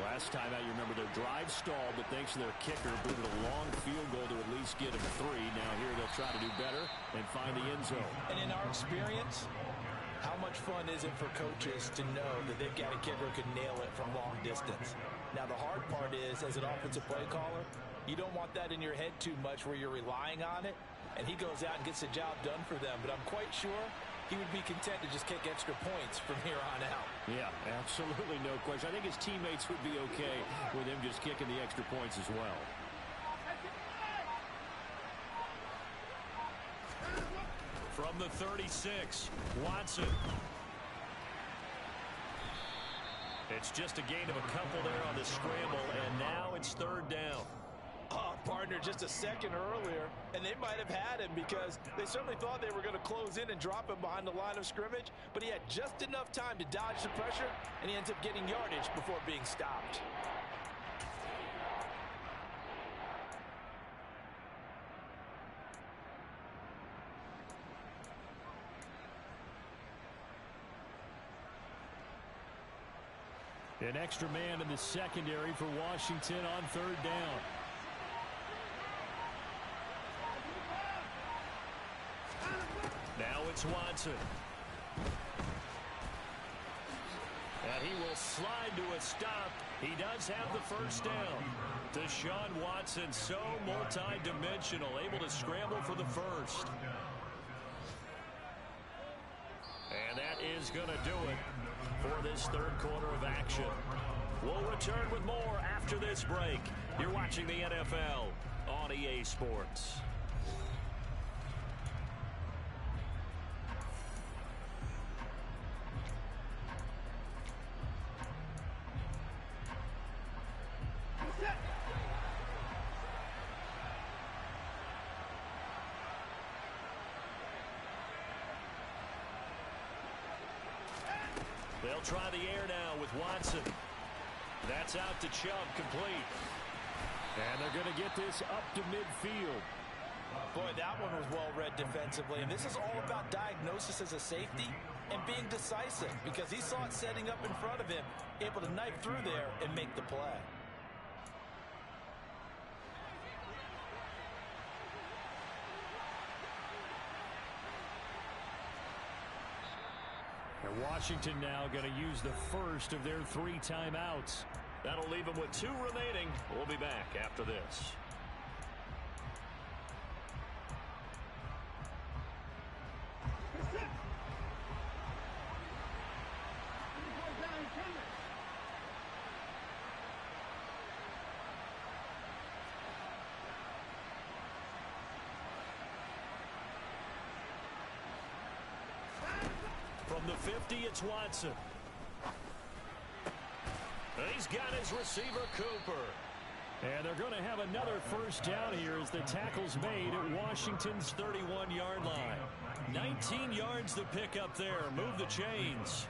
Last time out, you remember their drive stalled, but thanks to their kicker, booted a long field goal to at least get him 3. Now here they'll try to do better and find the end zone. And in our experience, how much fun is it for coaches to know that they've got a kicker who can nail it from long distance? Now the hard part is, as an offensive play caller, you don't want that in your head too much where you're relying on it, and he goes out and gets the job done for them. But I'm quite sure he would be content to just kick extra points from here on out. Yeah, absolutely no question. I think his teammates would be okay with him just kicking the extra points as well. From the 36, Watson. It's just a gain of a couple there on the scramble, and now it's 3rd down. Oh, partner, just a second earlier, and they might have had him because they certainly thought they were going to close in and drop him behind the line of scrimmage, but he had just enough time to dodge the pressure, and he ends up getting yardage before being stopped. An extra man in the secondary for Washington on 3rd down. Now it's Watson. And he will slide to a stop. He does have the first down. Deshaun Watson, so multi-dimensional, able to scramble for the first. And that is going to do it for this third quarter of action. We'll return with more after this break. You're watching the NFL on EA Sports. They'll try the air now with Watson. That's out to Chubb, complete. And they're going to get this up to midfield. Boy, that one was well read defensively. And this is all about diagnosis as a safety and being decisive, because he saw it setting up in front of him, able to knife through there and make the play. And Washington now going to use the first of their 3 timeouts. That'll leave them with 2 remaining. We'll be back after this. From the 50, it's Watson. He's got his receiver, Cooper. And they're going to have another first down here as the tackle's made at Washington's 31-yard line. 19 yards to pick up there. Move the chains.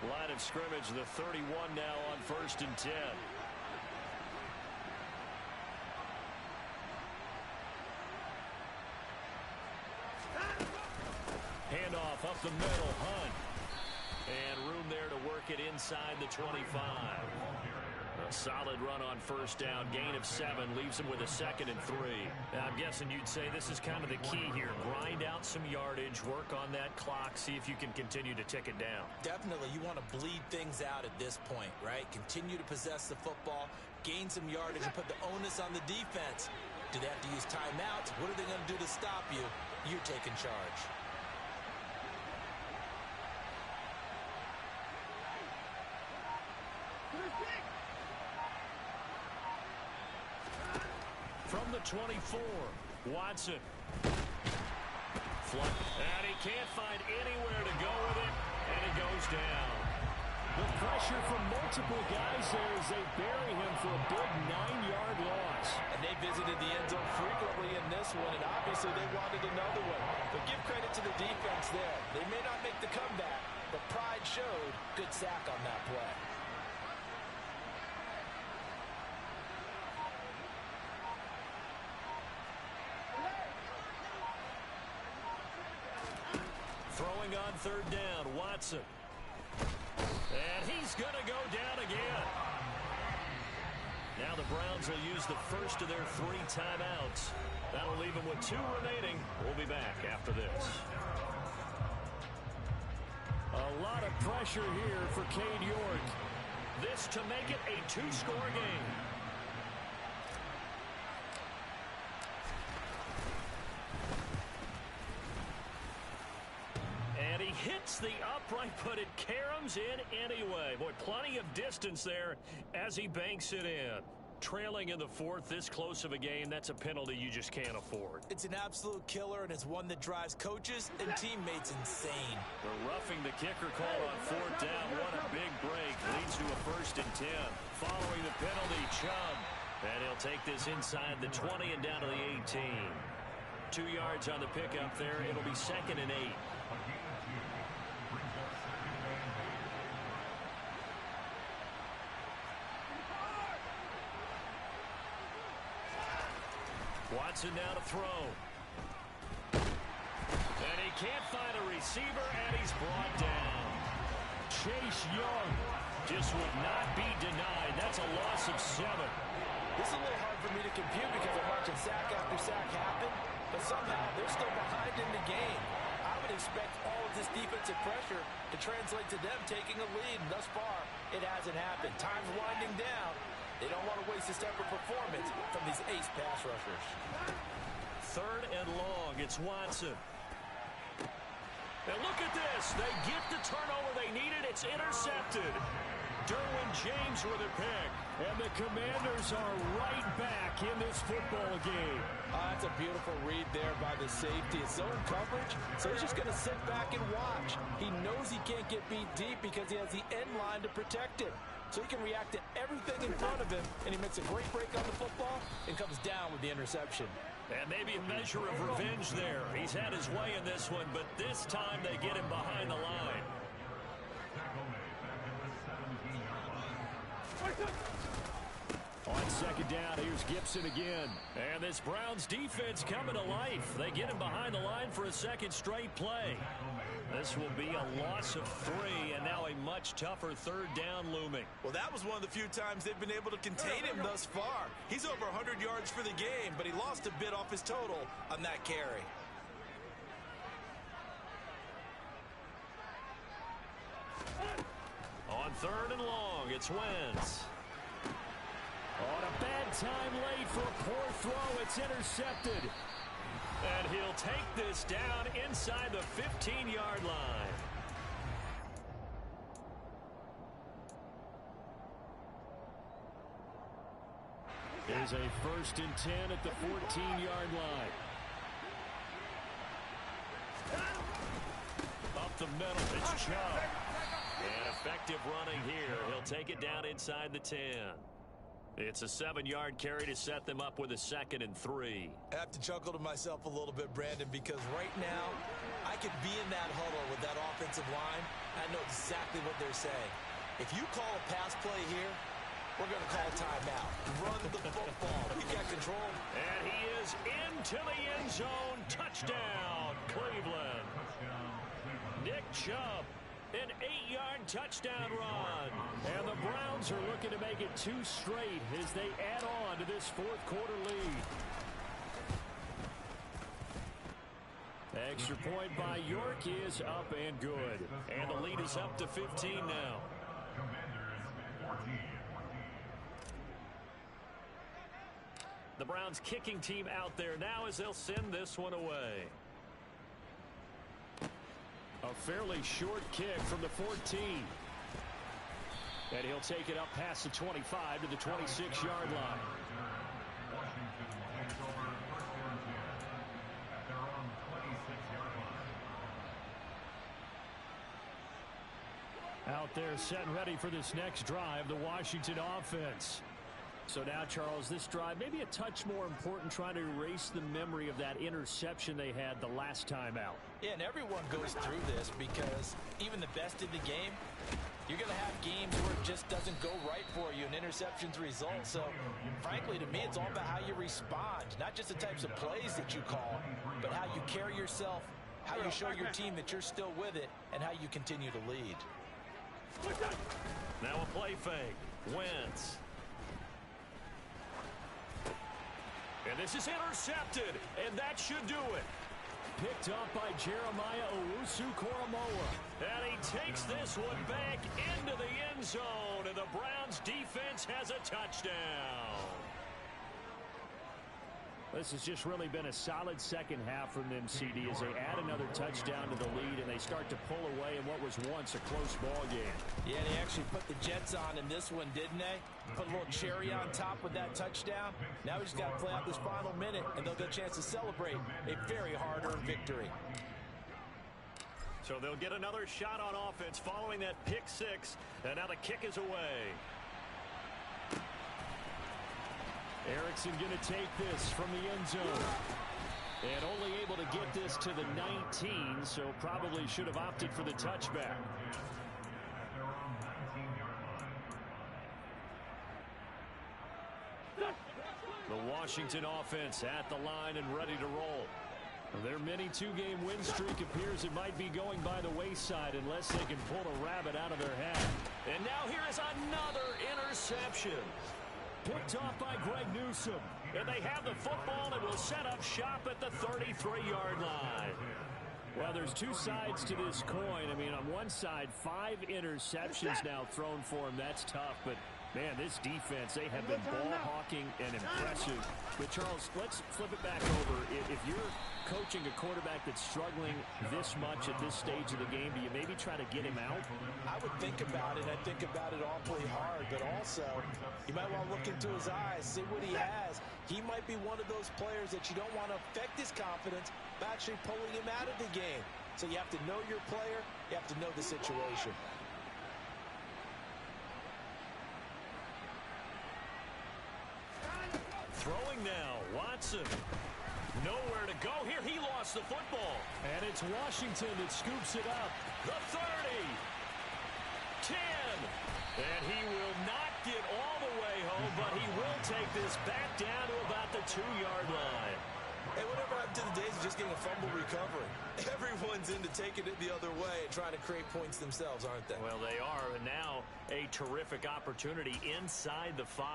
Line of scrimmage, the 31 now on 1st and 10. Handoff up the middle, Hunt. And room there to work it inside the 25. A solid run on first down. Gain of 7 leaves him with a 2nd and 3. Now, I'm guessing you'd say this is kind of the key here. Grind out some yardage, work on that clock, see if you can continue to tick it down. Definitely, you want to bleed things out at this point, right? Continue to possess the football, gain some yardage, and put the onus on the defense. Do they have to use timeouts? What are they going to do to stop you? You're taking charge. From the 24, Watson. And he can't find anywhere to go with it, and he goes down. The pressure from multiple guys there as they bury him for a big 9-yard loss. And they visited the end zone frequently in this one, and obviously they wanted another one. But give credit to the defense there. They may not make the comeback, but pride showed. Good sack on that play. Throwing on 3rd down, Watson. And he's going to go down again. Now the Browns will use the first of their 3 timeouts. That'll leave them with 2 remaining. We'll be back after this. A lot of pressure here for Cade York. This to make it a 2-score game. And he hits the upright, but it caroms in anyway. Boy, plenty of distance there as he banks it in. Trailing in the 4th, this close of a game, that's a penalty you just can't afford. It's an absolute killer, and it's one that drives coaches and teammates insane. The roughing the kicker call on 4th down. What a big break. Leads to a 1st and 10. Following the penalty, Chubb. And he'll take this inside the 20 and down to the 18. 2 yards on the pickup there. It'll be 2nd and 8. Watson now to throw. And he can't find a receiver, and he's brought down. Chase Young just would not be denied. That's a loss of 7. This is a little hard for me to compute because I'm watching sack after sack happen, but somehow they're still behind in the game. I would expect all wants this defensive pressure to translate to them taking a lead. And thus far, it hasn't happened. Time's winding down. They don't want to waste this type of performance from these ace pass rushers. 3rd and long. It's Watson. And look at this. They get the turnover they needed. It's intercepted. Derwin James with a pick. And the Commanders are right back in this football game. That's a beautiful read there by the safety. It's zone coverage, so he's just going to sit back and watch. He knows he can't get beat deep because he has the end line to protect him. So he can react to everything in front of him, and he makes a great break on the football and comes down with the interception. And maybe a measure of revenge there. He's had his way in this one, but this time they get him behind the line. On 2nd down, here's Gibson again. And this Browns defense coming to life. They get him behind the line for a 2nd straight play. This will be a loss of 3, and now a much tougher 3rd down looming. Well, that was one of the few times they've been able to contain him thus far. He's over 100 yards for the game, but he lost a bit off his total on that carry. On 3rd and long, it's Wentz. On a bad time late for a poor throw, it's intercepted. And he'll take this down inside the 15-yard line. Here's a 1st and 10 at the 14-yard line. Up the middle, it's Chubb. And effective running here. He'll take it down inside the 10. It's a 7-yard carry to set them up with a 2nd and 3. I have to chuckle to myself a little bit, Brandon, because right now I could be in that huddle with that offensive line. I know exactly what they're saying. If you call a pass play here, we're going to call timeout. Run the football. We got control. And he is into the end zone. Touchdown, Cleveland. Nick Chubb. An 8-yard touchdown run. And the Browns are looking to make it 2 straight as they add on to this 4th quarter lead. Extra point by York is up and good. And the lead is up to 15 now. The Browns kicking team out there now as they'll send this one away. A fairly short kick from the 14. And he'll take it up past the 25 to the 26-yard line. Out there set and ready for this next drive, the Washington offense. So now, Charles, this drive maybe a touch more important, trying to erase the memory of that interception they had the last time out. Yeah, and everyone goes through this because even the best in the game, you're going to have games where it just doesn't go right for you and interceptions result. So, frankly, to me, it's all about how you respond, not just the types of plays that you call, but how you carry yourself, how you show your team that you're still with it, and how you continue to lead. Now a play fake. Wentz. And this is intercepted, and that should do it. Picked up by Jeremiah Owusu-Koramoah. And he takes this one back into the end zone, and the Browns defense has a touchdown. This has just really been a solid 2nd half from them, CD, as they add another touchdown to the lead and they start to pull away in what was once a close ball game. Yeah, they actually put the Jets on in this one, didn't they? Put a little cherry on top with that touchdown. Now we just got to play out this final minute, and they'll get a chance to celebrate a very hard-earned victory. So they'll get another shot on offense following that pick 6, and now the kick is away. Erickson going to take this from the end zone. And only able to get this to the 19, so probably should have opted for the touchback. The Washington offense at the line and ready to roll. Their mini 2-game win streak appears it might be going by the wayside unless they can pull a rabbit out of their hat. And now here is another interception. Picked off by Greg Newsome. And they have the football and will set up shop at the 33-yard line. Well, there's two sides to this coin. I mean, on one side, 5 interceptions now thrown for him. That's tough, but man, this defense, they have been ball-hawking and impressive. But, Charles, let's flip it back over. If you're coaching a quarterback that's struggling this much at this stage of the game, do you maybe try to get him out? I would think about it. I think about it awfully hard. But also, you might want to look into his eyes, see what he has. He might be one of those players that you don't want to affect his confidence by actually pulling him out of the game. So you have to know your player. You have to know the situation. Throwing now, Watson. Nowhere to go here. He lost the football. And it's Washington that scoops it up. The 30. 10. And he will not get all the way home, but he will take this back down to about the 2-yard line. Hey, whatever happened to the days of just getting a fumble recovery? Everyone's into taking it the other way and trying to create points themselves, aren't they? Well, they are. And now a terrific opportunity inside the 5.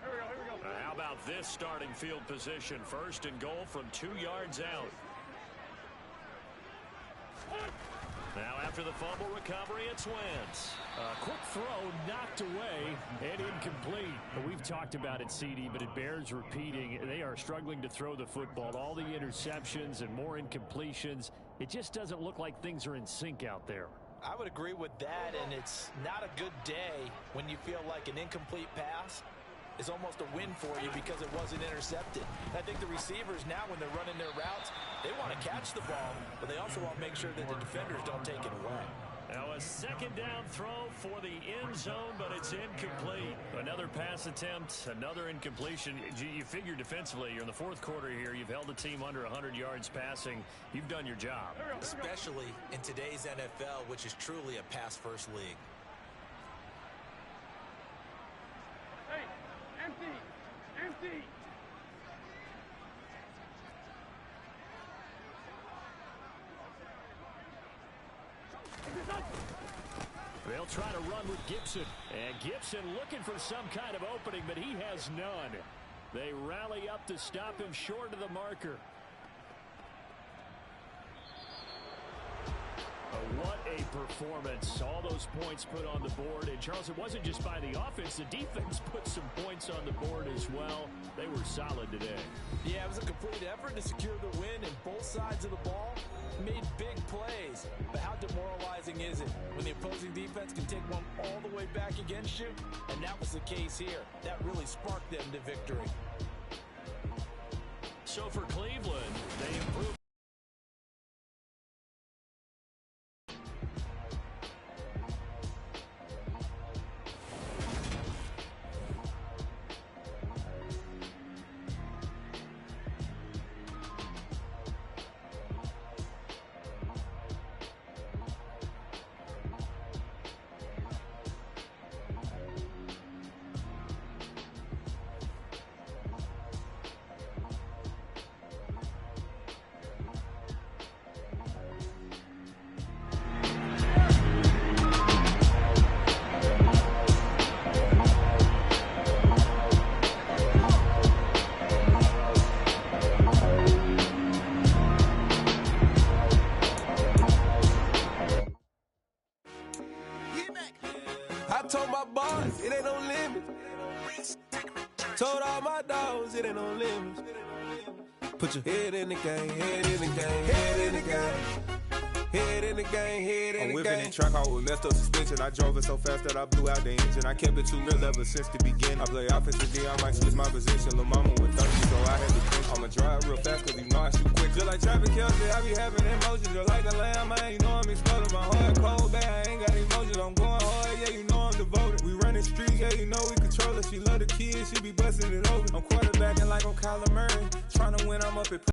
Here we go. How about this starting field position? 1st and goal from 2 yards out. Now after the fumble recovery, it's Wentz. Quick throw knocked away and incomplete. We've talked about it, CD, but it bears repeating. They are struggling to throw the football. All the interceptions and more incompletions. It just doesn't look like things are in sync out there. I would agree with that, and it's not a good day when you feel like an incomplete pass is almost a win for you because it wasn't intercepted. I think the receivers now, when they're running their routes, they want to catch the ball, but they also want to make sure that the defenders don't take it away. Now a 2nd down throw for the end zone, but it's incomplete. Another pass attempt, another incompletion. You figure defensively, you're in the 4th quarter here. You've held the team under 100 yards passing. You've done your job. Especially in today's NFL, which is truly a pass-first league. Empty. They'll try to run with Gibson. And Gibson looking for some kind of opening, but he has none. They rally up to stop him short of the marker. What a performance. All those points put on the board. And, Charles, it wasn't just by the offense. The defense put some points on the board as well. They were solid today. Yeah, it was a complete effort to secure the win, and both sides of the ball made big plays. But how demoralizing is it when the opposing defense can take one all the way back against you? And that was the case here. That really sparked them to victory. So for Cleveland, they improved. I told my boss, it ain't no limit. Told all my dogs, it ain't no limit. Put your head in the game, head in the game, head in the game. Head in the game, head in the game. I'm whipping in track, I was left up suspension. I drove it so fast that I blew out the engine. I kept it too real ever since the beginning. I play offensive D, I might switch my position. Lil' mama was thirsty, so I had to think. I'ma drive real fast, cause you know I shoot quick. Just like traffic Kelsey, I be having emotions. Just like a lamb, man, you know I'm exploding. My heart cold, bad, I ain't got emotions. I'm going hard, yeah, you know I'm devoted. We running streets, yeah, you know we control it. She love the kids, she be busting it open. I'm quarterbacking like I'm Kyler Murray. Trying to win, I'm up at